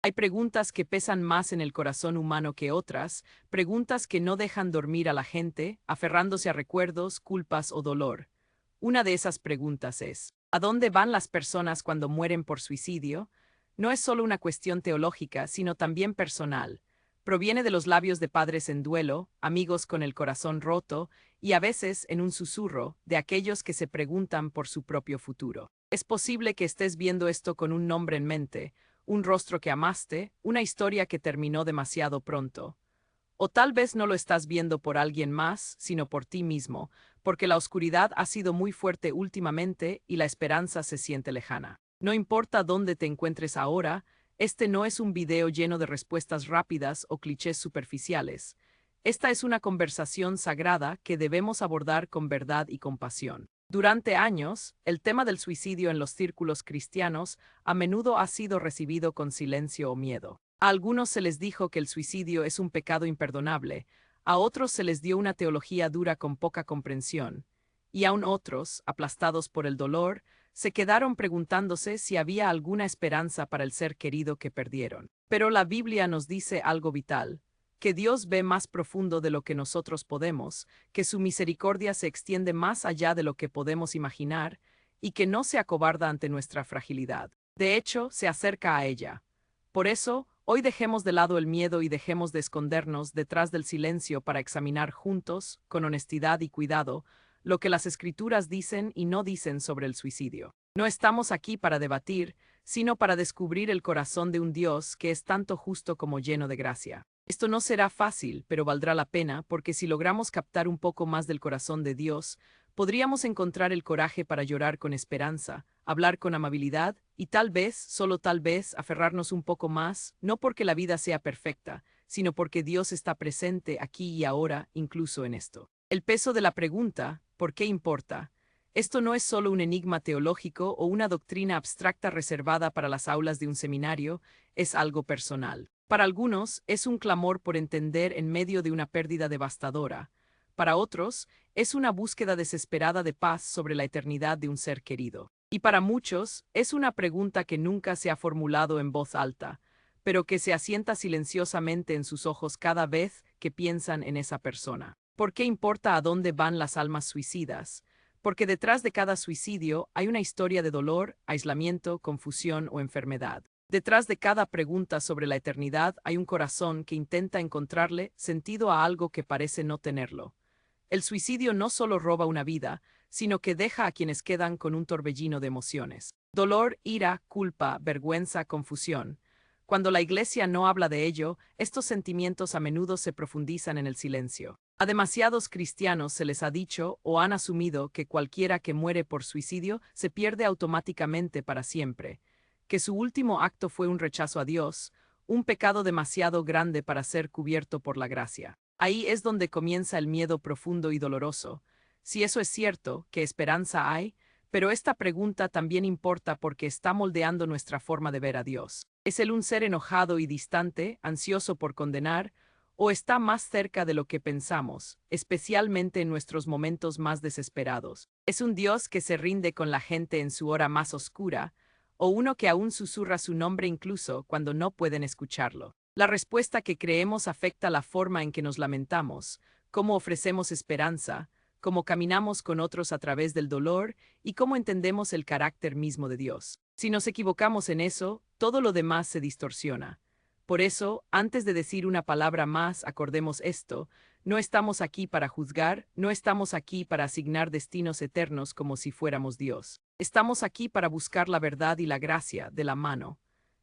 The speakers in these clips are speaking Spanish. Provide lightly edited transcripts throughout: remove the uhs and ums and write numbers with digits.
Hay preguntas que pesan más en el corazón humano que otras, preguntas que no dejan dormir a la gente, aferrándose a recuerdos, culpas o dolor. Una de esas preguntas es, ¿a dónde van las personas cuando mueren por suicidio? No es solo una cuestión teológica, sino también personal. Proviene de los labios de padres en duelo, amigos con el corazón roto, y a veces, en un susurro, de aquellos que se preguntan por su propio futuro. Es posible que estés viendo esto con un nombre en mente, un rostro que amaste, una historia que terminó demasiado pronto. O tal vez no lo estás viendo por alguien más, sino por ti mismo, porque la oscuridad ha sido muy fuerte últimamente y la esperanza se siente lejana. No importa dónde te encuentres ahora, este no es un video lleno de respuestas rápidas o clichés superficiales. Esta es una conversación sagrada que debemos abordar con verdad y compasión. Durante años, el tema del suicidio en los círculos cristianos a menudo ha sido recibido con silencio o miedo. A algunos se les dijo que el suicidio es un pecado imperdonable, a otros se les dio una teología dura con poca comprensión, y aún otros, aplastados por el dolor, se quedaron preguntándose si había alguna esperanza para el ser querido que perdieron. Pero la Biblia nos dice algo vital, que Dios ve más profundo de lo que nosotros podemos, que su misericordia se extiende más allá de lo que podemos imaginar, y que no se acobarda ante nuestra fragilidad. De hecho, se acerca a ella. Por eso, hoy dejemos de lado el miedo y dejemos de escondernos detrás del silencio para examinar juntos, con honestidad y cuidado, lo que las Escrituras dicen y no dicen sobre el suicidio. No estamos aquí para debatir, sino para descubrir el corazón de un Dios que es tanto justo como lleno de gracia. Esto no será fácil, pero valdrá la pena, porque si logramos captar un poco más del corazón de Dios, podríamos encontrar el coraje para llorar con esperanza, hablar con amabilidad y tal vez, solo tal vez, aferrarnos un poco más, no porque la vida sea perfecta, sino porque Dios está presente aquí y ahora, incluso en esto. El peso de la pregunta, ¿por qué importa? Esto no es solo un enigma teológico o una doctrina abstracta reservada para las aulas de un seminario, es algo personal. Para algunos, es un clamor por entender en medio de una pérdida devastadora. Para otros, es una búsqueda desesperada de paz sobre la eternidad de un ser querido. Y para muchos, es una pregunta que nunca se ha formulado en voz alta, pero que se asienta silenciosamente en sus ojos cada vez que piensan en esa persona. ¿Por qué importa a dónde van las almas suicidas? Porque detrás de cada suicidio hay una historia de dolor, aislamiento, confusión o enfermedad. Detrás de cada pregunta sobre la eternidad hay un corazón que intenta encontrarle sentido a algo que parece no tenerlo. El suicidio no solo roba una vida, sino que deja a quienes quedan con un torbellino de emociones. Dolor, ira, culpa, vergüenza, confusión. Cuando la Iglesia no habla de ello, estos sentimientos a menudo se profundizan en el silencio. A demasiados cristianos se les ha dicho o han asumido que cualquiera que muere por suicidio se pierde automáticamente para siempre, que su último acto fue un rechazo a Dios, un pecado demasiado grande para ser cubierto por la gracia. Ahí es donde comienza el miedo profundo y doloroso. Si eso es cierto, ¿qué esperanza hay? Pero esta pregunta también importa porque está moldeando nuestra forma de ver a Dios. ¿Es Él un ser enojado y distante, ansioso por condenar, o está más cerca de lo que pensamos, especialmente en nuestros momentos más desesperados? ¿Es un Dios que se rinde con la gente en su hora más oscura, o uno que aún susurra su nombre incluso cuando no pueden escucharlo? La respuesta que creemos afecta la forma en que nos lamentamos, cómo ofrecemos esperanza, cómo caminamos con otros a través del dolor y cómo entendemos el carácter mismo de Dios. Si nos equivocamos en eso, todo lo demás se distorsiona. Por eso, antes de decir una palabra más, acordemos esto: no estamos aquí para juzgar, no estamos aquí para asignar destinos eternos como si fuéramos Dios. Estamos aquí para buscar la verdad y la gracia de la mano.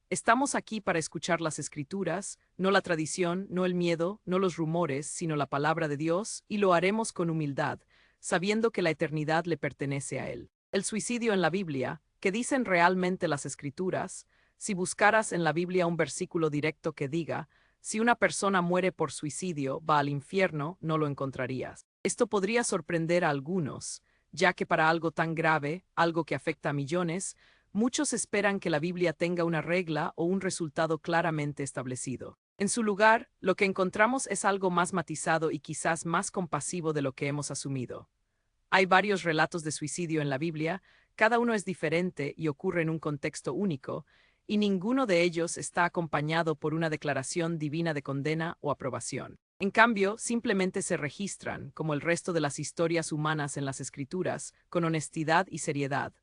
Estamos aquí para escuchar las Escrituras, no la tradición, no el miedo, no los rumores, sino la palabra de Dios, y lo haremos con humildad, sabiendo que la eternidad le pertenece a Él. El suicidio en la Biblia, ¿qué dicen realmente las Escrituras? Si buscaras en la Biblia un versículo directo que diga, si una persona muere por suicidio, va al infierno, no lo encontrarías. Esto podría sorprender a algunos, ya que para algo tan grave, algo que afecta a millones, muchos esperan que la Biblia tenga una regla o un resultado claramente establecido. En su lugar, lo que encontramos es algo más matizado y quizás más compasivo de lo que hemos asumido. Hay varios relatos de suicidio en la Biblia, cada uno es diferente y ocurre en un contexto único, y ninguno de ellos está acompañado por una declaración divina de condena o aprobación. En cambio, simplemente se registran, como el resto de las historias humanas en las Escrituras, con honestidad y seriedad.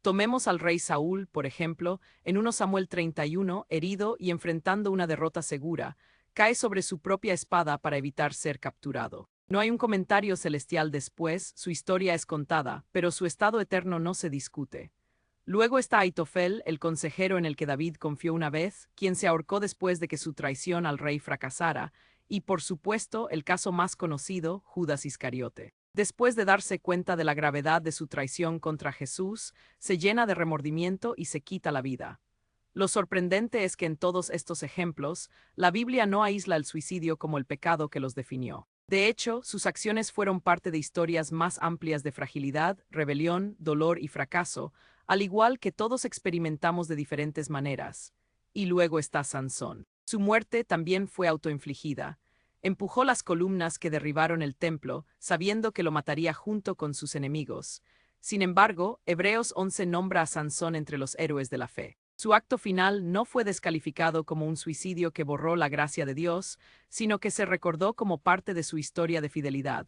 Tomemos al rey Saúl, por ejemplo, en 1 Samuel 31, herido y enfrentando una derrota segura, cae sobre su propia espada para evitar ser capturado. No hay un comentario celestial después, su historia es contada, pero su estado eterno no se discute. Luego está Aitofel, el consejero en el que David confió una vez, quien se ahorcó después de que su traición al rey fracasara, y por supuesto el caso más conocido, Judas Iscariote. Después de darse cuenta de la gravedad de su traición contra Jesús, se llena de remordimiento y se quita la vida. Lo sorprendente es que en todos estos ejemplos, la Biblia no aísla el suicidio como el pecado que los definió. De hecho, sus acciones fueron parte de historias más amplias de fragilidad, rebelión, dolor y fracaso, al igual que todos experimentamos de diferentes maneras. Y luego está Sansón. Su muerte también fue autoinfligida. Empujó las columnas que derribaron el templo, sabiendo que lo mataría junto con sus enemigos. Sin embargo, Hebreos 11 nombra a Sansón entre los héroes de la fe. Su acto final no fue descalificado como un suicidio que borró la gracia de Dios, sino que se recordó como parte de su historia de fidelidad.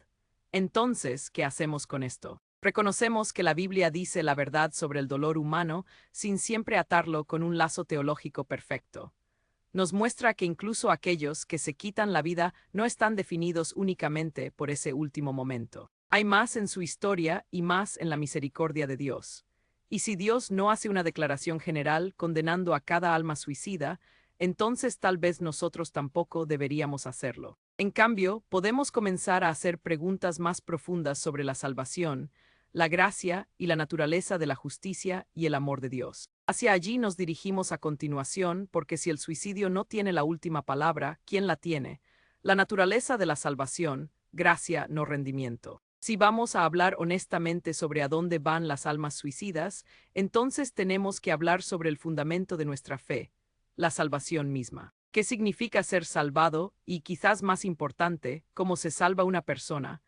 Entonces, ¿qué hacemos con esto? Reconocemos que la Biblia dice la verdad sobre el dolor humano sin siempre atarlo con un lazo teológico perfecto. Nos muestra que incluso aquellos que se quitan la vida no están definidos únicamente por ese último momento. Hay más en su historia y más en la misericordia de Dios. Y si Dios no hace una declaración general condenando a cada alma suicida, entonces tal vez nosotros tampoco deberíamos hacerlo. En cambio, podemos comenzar a hacer preguntas más profundas sobre la salvación, la gracia y la naturaleza de la justicia y el amor de Dios. Hacia allí nos dirigimos a continuación, porque si el suicidio no tiene la última palabra, ¿quién la tiene? La naturaleza de la salvación, gracia, no rendimiento. Si vamos a hablar honestamente sobre a dónde van las almas suicidas, entonces tenemos que hablar sobre el fundamento de nuestra fe, la salvación misma. ¿Qué significa ser salvado? Y quizás más importante, ¿cómo se salva una persona?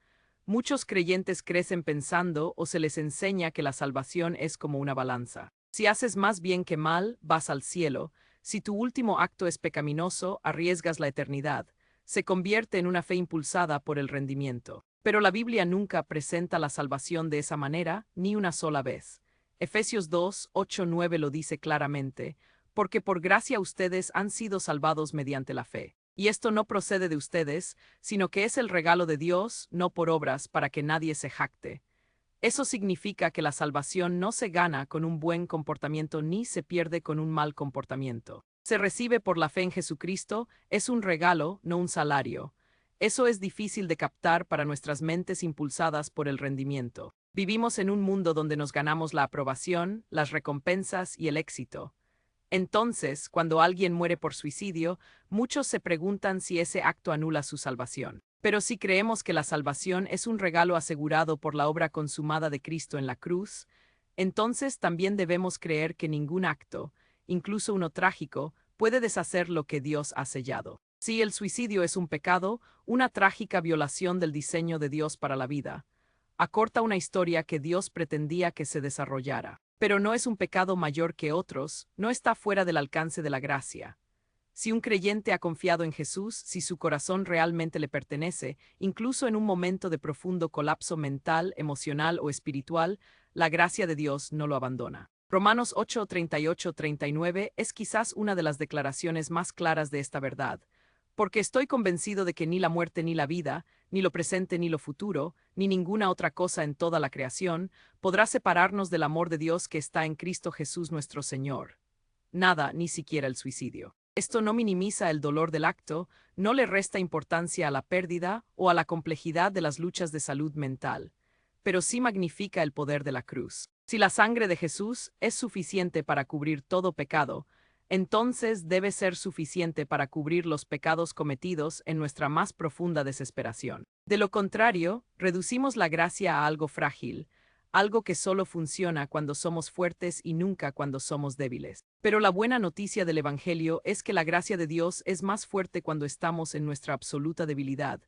Muchos creyentes crecen pensando o se les enseña que la salvación es como una balanza. Si haces más bien que mal, vas al cielo. Si tu último acto es pecaminoso, arriesgas la eternidad. Se convierte en una fe impulsada por el rendimiento. Pero la Biblia nunca presenta la salvación de esa manera, ni una sola vez. Efesios 2, 8, 9 lo dice claramente, porque por gracia ustedes han sido salvados mediante la fe. Y esto no procede de ustedes, sino que es el regalo de Dios, no por obras, para que nadie se jacte. Eso significa que la salvación no se gana con un buen comportamiento ni se pierde con un mal comportamiento. Se recibe por la fe en Jesucristo, es un regalo, no un salario. Eso es difícil de captar para nuestras mentes impulsadas por el rendimiento. Vivimos en un mundo donde nos ganamos la aprobación, las recompensas y el éxito. Entonces, cuando alguien muere por suicidio, muchos se preguntan si ese acto anula su salvación. Pero si creemos que la salvación es un regalo asegurado por la obra consumada de Cristo en la cruz, entonces también debemos creer que ningún acto, incluso uno trágico, puede deshacer lo que Dios ha sellado. Si el suicidio es un pecado, una trágica violación del diseño de Dios para la vida, acorta una historia que Dios pretendía que se desarrollara. Pero no es un pecado mayor que otros, no está fuera del alcance de la gracia. Si un creyente ha confiado en Jesús, si su corazón realmente le pertenece, incluso en un momento de profundo colapso mental, emocional o espiritual, la gracia de Dios no lo abandona. Romanos 8, 38-39 es quizás una de las declaraciones más claras de esta verdad, porque estoy convencido de que ni la muerte ni la vida, ni lo presente ni lo futuro, ni ninguna otra cosa en toda la creación, podrá separarnos del amor de Dios que está en Cristo Jesús nuestro Señor. Nada, ni siquiera el suicidio. Esto no minimiza el dolor del acto, no le resta importancia a la pérdida o a la complejidad de las luchas de salud mental, pero sí magnifica el poder de la cruz. Si la sangre de Jesús es suficiente para cubrir todo pecado, entonces debe ser suficiente para cubrir los pecados cometidos en nuestra más profunda desesperación. De lo contrario, reducimos la gracia a algo frágil, algo que solo funciona cuando somos fuertes y nunca cuando somos débiles. Pero la buena noticia del Evangelio es que la gracia de Dios es más fuerte cuando estamos en nuestra absoluta debilidad.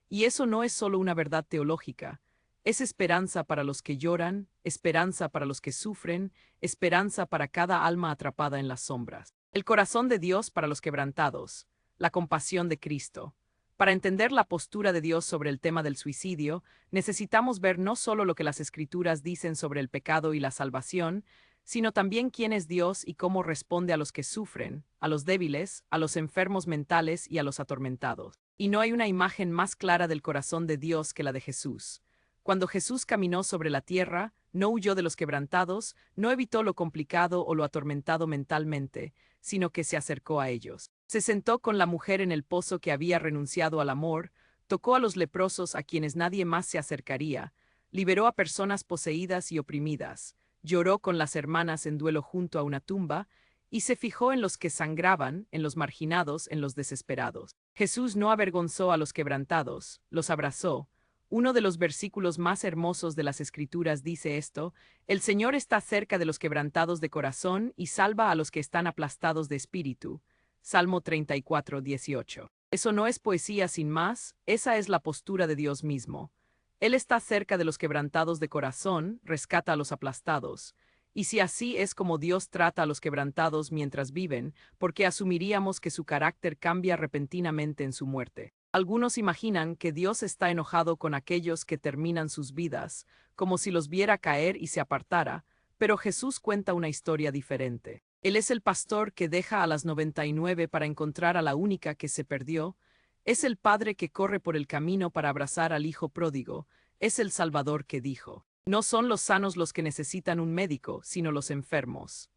Y eso no es solo una verdad teológica, Es esperanza para los que lloran, esperanza para los que sufren, esperanza para cada alma atrapada en las sombras. El corazón de Dios para los quebrantados, la compasión de Cristo. Para entender la postura de Dios sobre el tema del suicidio, necesitamos ver no solo lo que las Escrituras dicen sobre el pecado y la salvación, sino también quién es Dios y cómo responde a los que sufren, a los débiles, a los enfermos mentales y a los atormentados. Y no hay una imagen más clara del corazón de Dios que la de Jesús. Cuando Jesús caminó sobre la tierra, no huyó de los quebrantados, no evitó lo complicado o lo atormentado mentalmente, sino que se acercó a ellos. Se sentó con la mujer en el pozo que había renunciado al amor, tocó a los leprosos a quienes nadie más se acercaría, liberó a personas poseídas y oprimidas, lloró con las hermanas en duelo junto a una tumba, y se fijó en los que sangraban, en los marginados, en los desesperados. Jesús no avergonzó a los quebrantados, los abrazó. Uno de los versículos más hermosos de las Escrituras dice esto: el Señor está cerca de los quebrantados de corazón y salva a los que están aplastados de espíritu. Salmo 34, 18. Eso no es poesía sin más, esa es la postura de Dios mismo. Él está cerca de los quebrantados de corazón, rescata a los aplastados. Y si así es como Dios trata a los quebrantados mientras viven, ¿por qué asumiríamos que su carácter cambia repentinamente en su muerte? Algunos imaginan que Dios está enojado con aquellos que terminan sus vidas, como si los viera caer y se apartara, pero Jesús cuenta una historia diferente. Él es el pastor que deja a las 99 para encontrar a la única que se perdió, es el padre que corre por el camino para abrazar al hijo pródigo, es el Salvador que dijo: no son los sanos los que necesitan un médico, sino los enfermos.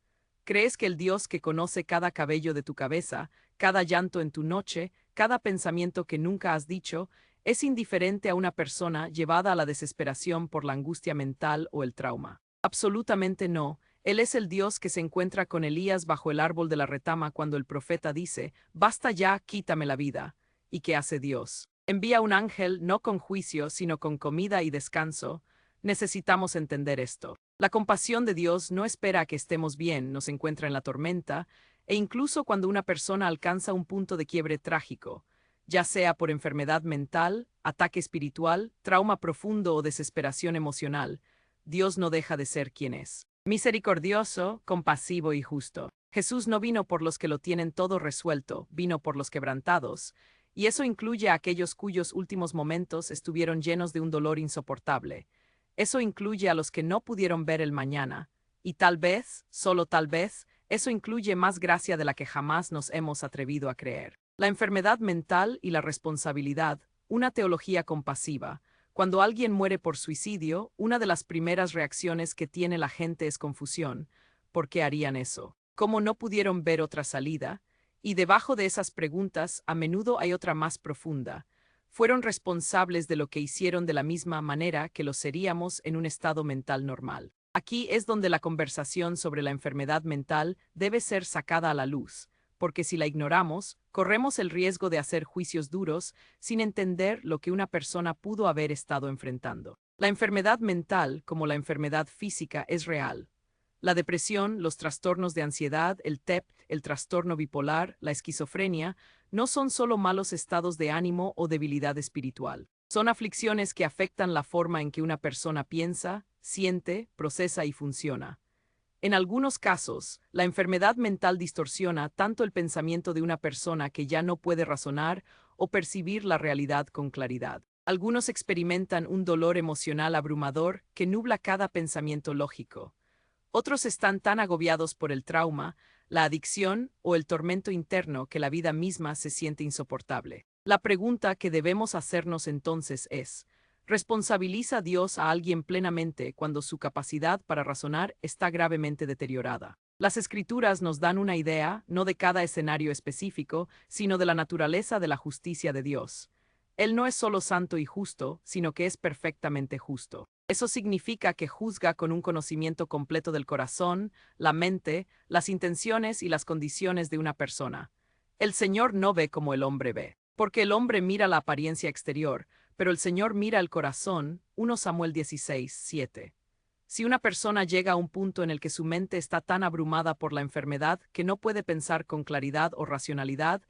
¿Crees que el Dios que conoce cada cabello de tu cabeza, cada llanto en tu noche, cada pensamiento que nunca has dicho, es indiferente a una persona llevada a la desesperación por la angustia mental o el trauma? Absolutamente no. Él es el Dios que se encuentra con Elías bajo el árbol de la retama cuando el profeta dice: basta ya, quítame la vida. ¿Y qué hace Dios? Envía un ángel no con juicio, sino con comida y descanso. Necesitamos entender esto. La compasión de Dios no espera a que estemos bien, nos encuentra en la tormenta, e incluso cuando una persona alcanza un punto de quiebre trágico, ya sea por enfermedad mental, ataque espiritual, trauma profundo o desesperación emocional, Dios no deja de ser quien es: misericordioso, compasivo y justo. Jesús no vino por los que lo tienen todo resuelto, vino por los quebrantados, y eso incluye a aquellos cuyos últimos momentos estuvieron llenos de un dolor insoportable. Eso incluye a los que no pudieron ver el mañana, y tal vez, solo tal vez, eso incluye más gracia de la que jamás nos hemos atrevido a creer. La enfermedad mental y la responsabilidad, una teología compasiva. Cuando alguien muere por suicidio, una de las primeras reacciones que tiene la gente es confusión. ¿Por qué harían eso? ¿Cómo no pudieron ver otra salida? Y debajo de esas preguntas, a menudo hay otra más profunda. Fueron responsables de lo que hicieron de la misma manera que lo seríamos en un estado mental normal. Aquí es donde la conversación sobre la enfermedad mental debe ser sacada a la luz, porque si la ignoramos, corremos el riesgo de hacer juicios duros sin entender lo que una persona pudo haber estado enfrentando. La enfermedad mental, como la enfermedad física, es real. La depresión, los trastornos de ansiedad, el TEP, el trastorno bipolar, la esquizofrenia, no son solo malos estados de ánimo o debilidad espiritual. Son aflicciones que afectan la forma en que una persona piensa, siente, procesa y funciona. En algunos casos, la enfermedad mental distorsiona tanto el pensamiento de una persona que ya no puede razonar o percibir la realidad con claridad. Algunos experimentan un dolor emocional abrumador que nubla cada pensamiento lógico. Otros están tan agobiados por el trauma, la adicción o el tormento interno que la vida misma se siente insoportable. La pregunta que debemos hacernos entonces es: ¿responsabiliza Dios a alguien plenamente cuando su capacidad para razonar está gravemente deteriorada? Las Escrituras nos dan una idea, no de cada escenario específico, sino de la naturaleza de la justicia de Dios. Él no es solo santo y justo, sino que es perfectamente justo. Eso significa que juzga con un conocimiento completo del corazón, la mente, las intenciones y las condiciones de una persona. El Señor no ve como el hombre ve, porque el hombre mira la apariencia exterior, pero el Señor mira el corazón. 1 Samuel 16, 7. Si una persona llega a un punto en el que su mente está tan abrumada por la enfermedad que no puede pensar con claridad o racionalidad,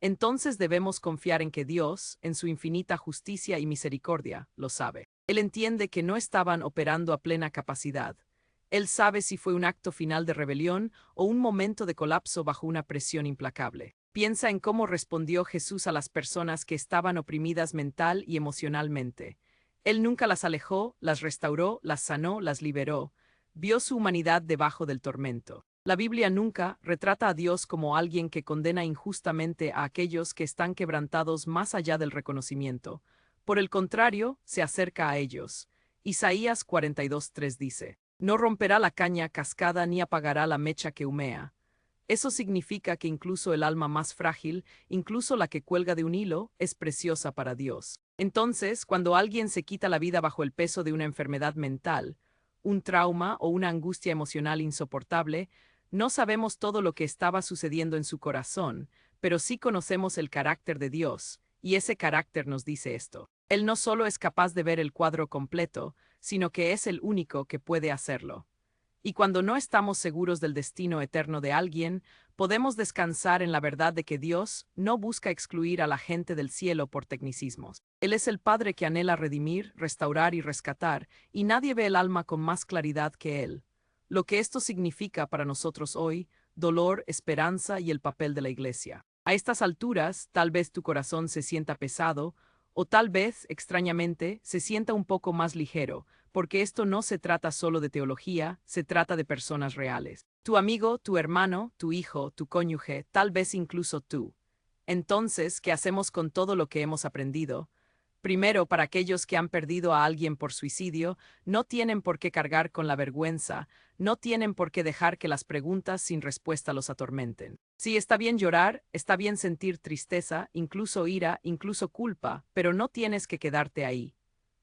entonces debemos confiar en que Dios, en su infinita justicia y misericordia, lo sabe. Él entiende que no estaban operando a plena capacidad. Él sabe si fue un acto final de rebelión o un momento de colapso bajo una presión implacable. Piensa en cómo respondió Jesús a las personas que estaban oprimidas mental y emocionalmente. Él nunca las alejó, las restauró, las sanó, las liberó. Vio su humanidad debajo del tormento. La Biblia nunca retrata a Dios como alguien que condena injustamente a aquellos que están quebrantados más allá del reconocimiento. Por el contrario, se acerca a ellos. Isaías 42:3 dice: No romperá la caña cascada ni apagará la mecha que humea. Eso significa que incluso el alma más frágil, incluso la que cuelga de un hilo, es preciosa para Dios. Entonces, cuando alguien se quita la vida bajo el peso de una enfermedad mental, un trauma o una angustia emocional insoportable, no sabemos todo lo que estaba sucediendo en su corazón, pero sí conocemos el carácter de Dios, y ese carácter nos dice esto. Él no solo es capaz de ver el cuadro completo, sino que es el único que puede hacerlo. Y cuando no estamos seguros del destino eterno de alguien, podemos descansar en la verdad de que Dios no busca excluir a la gente del cielo por tecnicismos. Él es el Padre que anhela redimir, restaurar y rescatar, y nadie ve el alma con más claridad que Él. Lo que esto significa para nosotros hoy: dolor, esperanza y el papel de la Iglesia. A estas alturas, tal vez tu corazón se sienta pesado, o tal vez, extrañamente, se sienta un poco más ligero, porque esto no se trata solo de teología, se trata de personas reales. Tu amigo, tu hermano, tu hijo, tu cónyuge, tal vez incluso tú. Entonces, ¿qué hacemos con todo lo que hemos aprendido? Primero, para aquellos que han perdido a alguien por suicidio, no tienen por qué cargar con la vergüenza, no tienen por qué dejar que las preguntas sin respuesta los atormenten. Sí, está bien llorar, está bien sentir tristeza, incluso ira, incluso culpa, pero no tienes que quedarte ahí.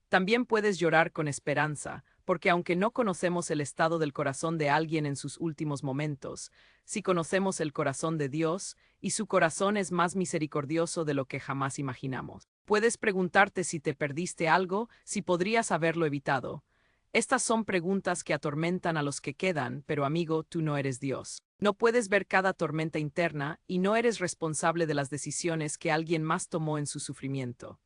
También puedes llorar con esperanza, porque aunque no conocemos el estado del corazón de alguien en sus últimos momentos, sí conocemos el corazón de Dios, y su corazón es más misericordioso de lo que jamás imaginamos. Puedes preguntarte si te perdiste algo, si podrías haberlo evitado. Estas son preguntas que atormentan a los que quedan, pero amigo, tú no eres Dios. No puedes ver cada tormenta interna y no eres responsable de las decisiones que alguien más tomó en su sufrimiento.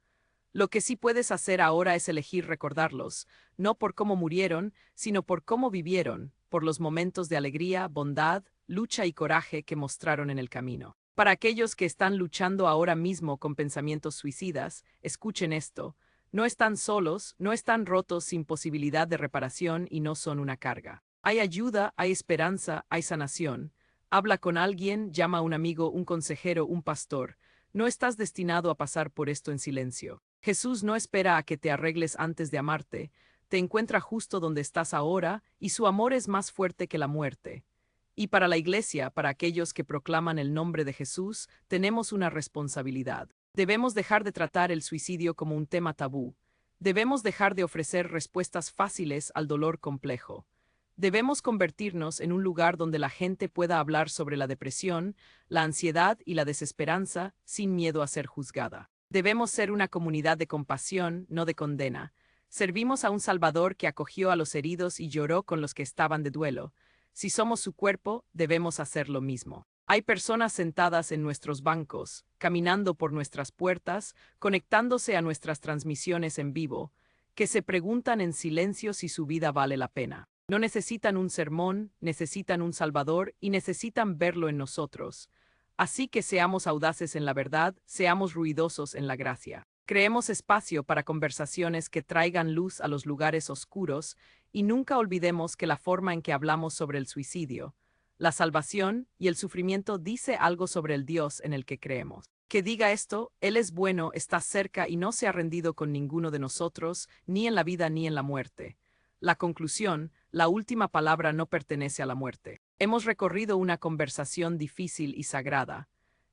Lo que sí puedes hacer ahora es elegir recordarlos, no por cómo murieron, sino por cómo vivieron, por los momentos de alegría, bondad, lucha y coraje que mostraron en el camino. Para aquellos que están luchando ahora mismo con pensamientos suicidas, escuchen esto: no están solos, no están rotos sin posibilidad de reparación y no son una carga. Hay ayuda, hay esperanza, hay sanación. Habla con alguien, llama a un amigo, un consejero, un pastor. No estás destinado a pasar por esto en silencio. Jesús no espera a que te arregles antes de amarte, te encuentra justo donde estás ahora, y su amor es más fuerte que la muerte. Y para la Iglesia, para aquellos que proclaman el nombre de Jesús, tenemos una responsabilidad. Debemos dejar de tratar el suicidio como un tema tabú. Debemos dejar de ofrecer respuestas fáciles al dolor complejo. Debemos convertirnos en un lugar donde la gente pueda hablar sobre la depresión, la ansiedad y la desesperanza sin miedo a ser juzgada. Debemos ser una comunidad de compasión, no de condena. Servimos a un Salvador que acogió a los heridos y lloró con los que estaban de duelo. Si somos su cuerpo, debemos hacer lo mismo. Hay personas sentadas en nuestros bancos, caminando por nuestras puertas, conectándose a nuestras transmisiones en vivo, que se preguntan en silencio si su vida vale la pena. No necesitan un sermón, necesitan un Salvador y necesitan verlo en nosotros. Así que seamos audaces en la verdad, seamos ruidosos en la gracia. Creemos espacio para conversaciones que traigan luz a los lugares oscuros y nunca olvidemos que la forma en que hablamos sobre el suicidio, la salvación y el sufrimiento dice algo sobre el Dios en el que creemos. Que diga esto: Él es bueno, está cerca y no se ha rendido con ninguno de nosotros, ni en la vida ni en la muerte. La conclusión: la última palabra no pertenece a la muerte. Hemos recorrido una conversación difícil y sagrada.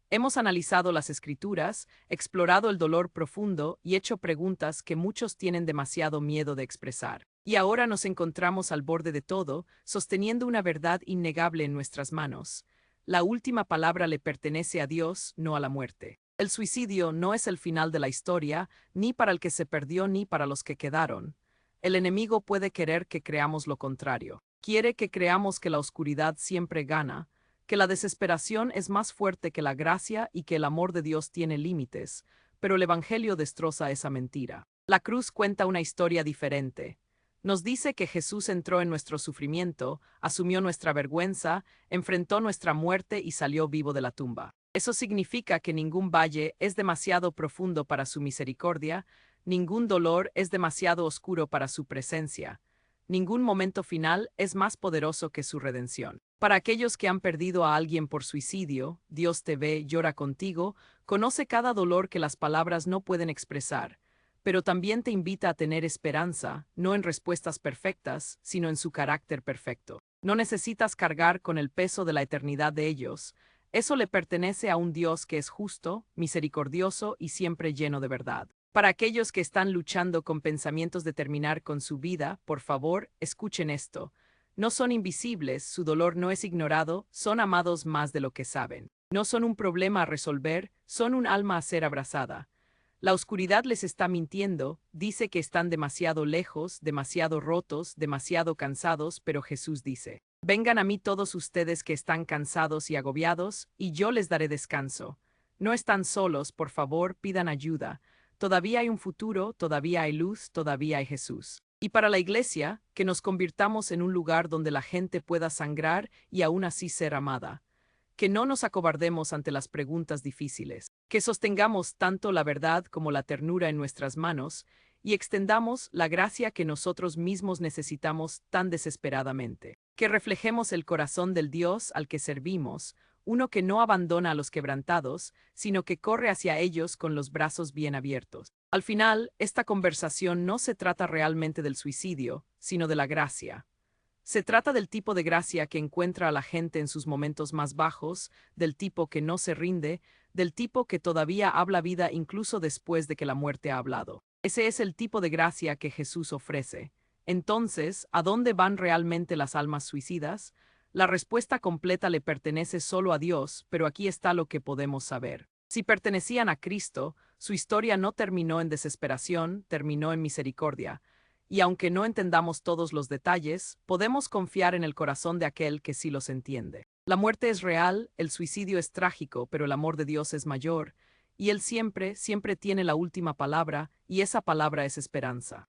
Hemos analizado las Escrituras, explorado el dolor profundo y hecho preguntas que muchos tienen demasiado miedo de expresar. Y ahora nos encontramos al borde de todo, sosteniendo una verdad innegable en nuestras manos. La última palabra le pertenece a Dios, no a la muerte. El suicidio no es el final de la historia, ni para el que se perdió ni para los que quedaron. El enemigo puede querer que creamos lo contrario. Quiere que creamos que la oscuridad siempre gana, que la desesperación es más fuerte que la gracia y que el amor de Dios tiene límites, pero el Evangelio destroza esa mentira. La cruz cuenta una historia diferente. Nos dice que Jesús entró en nuestro sufrimiento, asumió nuestra vergüenza, enfrentó nuestra muerte y salió vivo de la tumba. Eso significa que ningún valle es demasiado profundo para su misericordia, ningún dolor es demasiado oscuro para su presencia, ningún momento final es más poderoso que su redención. Para aquellos que han perdido a alguien por suicidio, Dios te ve, llora contigo, conoce cada dolor que las palabras no pueden expresar, pero también te invita a tener esperanza, no en respuestas perfectas, sino en su carácter perfecto. No necesitas cargar con el peso de la eternidad de ellos. Eso le pertenece a un Dios que es justo, misericordioso y siempre lleno de verdad. Para aquellos que están luchando con pensamientos de terminar con su vida, por favor, escuchen esto. No son invisibles, su dolor no es ignorado, son amados más de lo que saben. No son un problema a resolver, son un alma a ser abrazada. La oscuridad les está mintiendo, dice que están demasiado lejos, demasiado rotos, demasiado cansados, pero Jesús dice: vengan a mí todos ustedes que están cansados y agobiados, y yo les daré descanso. No están solos, por favor, pidan ayuda. Todavía hay un futuro, todavía hay luz, todavía hay Jesús. Y para la iglesia, que nos convirtamos en un lugar donde la gente pueda sangrar y aún así ser amada. Que no nos acobardemos ante las preguntas difíciles, que sostengamos tanto la verdad como la ternura en nuestras manos y extendamos la gracia que nosotros mismos necesitamos tan desesperadamente. Que reflejemos el corazón del Dios al que servimos, uno que no abandona a los quebrantados, sino que corre hacia ellos con los brazos bien abiertos. Al final, esta conversación no se trata realmente del suicidio, sino de la gracia. Se trata del tipo de gracia que encuentra a la gente en sus momentos más bajos, del tipo que no se rinde, del tipo que todavía habla vida incluso después de que la muerte ha hablado. Ese es el tipo de gracia que Jesús ofrece. Entonces, ¿a dónde van realmente las almas suicidas? La respuesta completa le pertenece solo a Dios, pero aquí está lo que podemos saber. Si pertenecían a Cristo, su historia no terminó en desesperación, terminó en misericordia. Y aunque no entendamos todos los detalles, podemos confiar en el corazón de aquel que sí los entiende. La muerte es real, el suicidio es trágico, pero el amor de Dios es mayor, y Él siempre, siempre tiene la última palabra, y esa palabra es esperanza.